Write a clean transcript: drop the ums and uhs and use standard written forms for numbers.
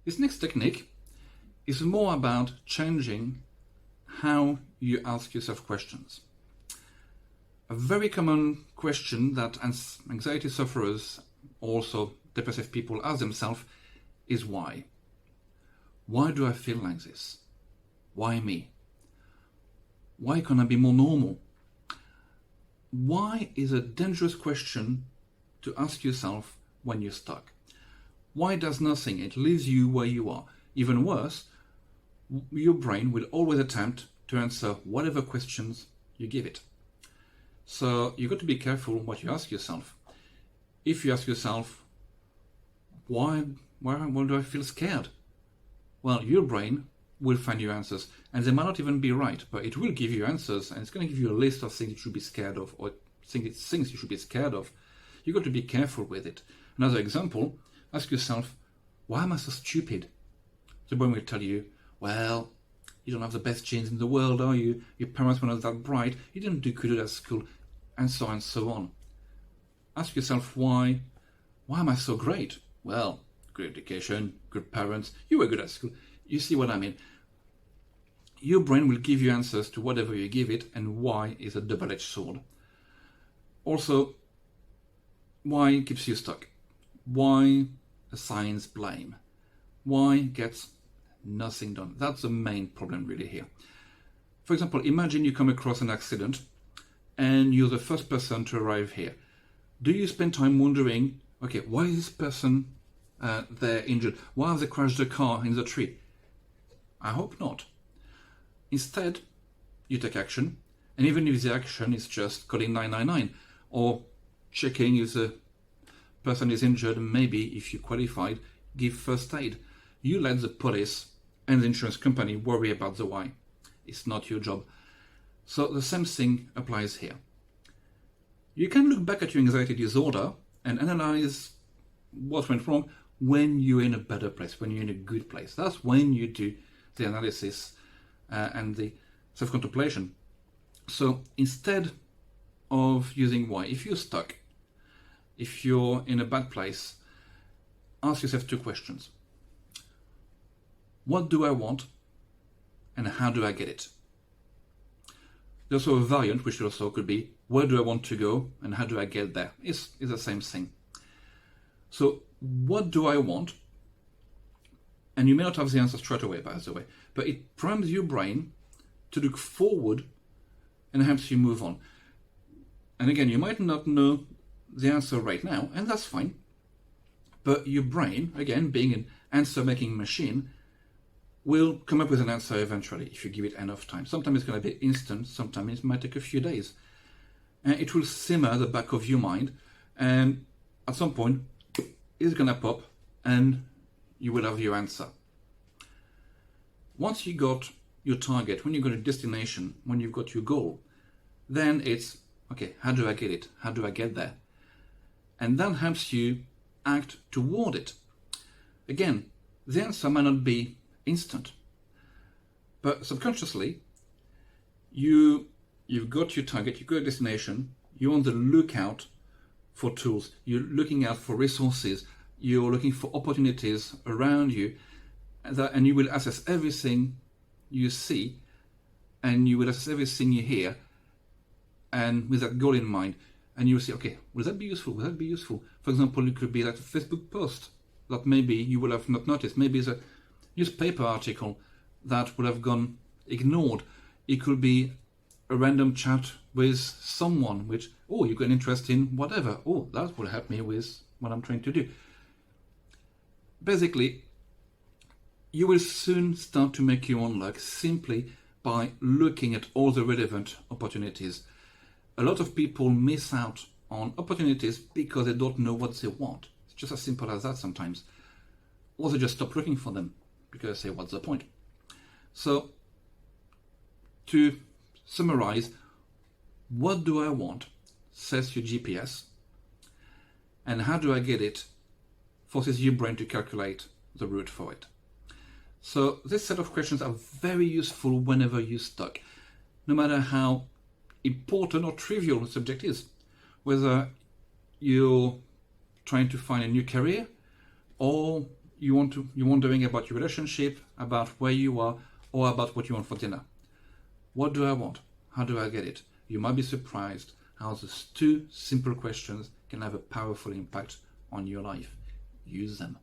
This next technique is more about changing how you ask yourself questions. A very common question that anxiety sufferers, also depressive people, ask themselves is why? Why do I feel like this? Why me? Why can't I be more normal? Why is a dangerous question to ask yourself when you're stuck. Why does nothing? It leaves you where you are. Even worse, your brain will always attempt to answer whatever questions you give it. So you've got to be careful what you ask yourself. If you ask yourself, why do I feel scared? Well, your brain will find you answers, and they might not even be right, but it will give you answers, and it's going to give you a list of things you should be scared of, or things you should be scared of. You've got to be careful with it. Another example, ask yourself, why am I so stupid? The brain will tell you, well, you don't have the best genes in the world, are you? Your parents were not that bright, you didn't do good at school, and so on and so on. Ask yourself, why am I so great? Well, good education, good parents, you were good at school. You see what I mean? Your brain will give you answers to whatever you give it, and why is a double-edged sword. Also, why keeps you stuck? Why assigns blame? Why gets nothing done? That's the main problem really here. For example, imagine you come across an accident and you're the first person to arrive here. Do you spend time wondering, okay, why is this person there injured? Why have they crashed the car in the tree? I hope not. Instead, you take action, and even if the action is just calling 999 or checking if the person is injured, and maybe if you qualified, give first aid. You let the police and the insurance company worry about the why. It's not your job. So the same thing applies here. You can look back at your anxiety disorder and analyze what went wrong when you're in a better place, when you're in a good place. That's when you do the analysis and the self-contemplation. So instead of using why, if you're stuck, if you're in a bad place, ask yourself two questions. What do I want, and how do I get it? There's also a variant, which also could be, where do I want to go, and how do I get there? It's the same thing. So what do I want? And you may not have the answer straight away, by the way, but it primes your brain to look forward and helps you move on. And again, you might not know the answer right now, and that's fine. But your brain, again, being an answer-making machine, will come up with an answer eventually if you give it enough time. Sometimes it's going to be instant, sometimes it might take a few days. And it will simmer at the back of your mind, and at some point, it's going to pop, and you will have your answer. Once you got your target, when you got a destination, when you've got your goal, then it's, okay, how do I get it? How do I get there? And that helps you act toward it. Again, the answer might not be instant, but subconsciously, you've got your target, you've got a destination, you're on the lookout for tools, you're looking out for resources, you're looking for opportunities around you, and you will assess everything you see, and you will assess everything you hear, and with that goal in mind, and you will say, okay, will that be useful? Will that be useful? For example, it could be that Facebook post that maybe you will have not noticed. Maybe it's a newspaper article that would have gone ignored. It could be a random chat with someone which, oh, you got an interest in whatever. Oh, that will help me with what I'm trying to do. Basically, you will soon start to make your own luck simply by looking at all the relevant opportunities. A lot of people miss out on opportunities because they don't know what they want. It's just as simple as that sometimes. Or they just stop looking for them because they say, what's the point? So, to summarize, what do I want? Says your GPS. And how do I get it? Forces your brain to calculate the route for it. So this set of questions are very useful whenever you're stuck, no matter how important or trivial the subject is. Whether you're trying to find a new career, or you're wondering about your relationship, about where you are, or about what you want for dinner. What do I want? How do I get it? You might be surprised how those two simple questions can have a powerful impact on your life. Use them.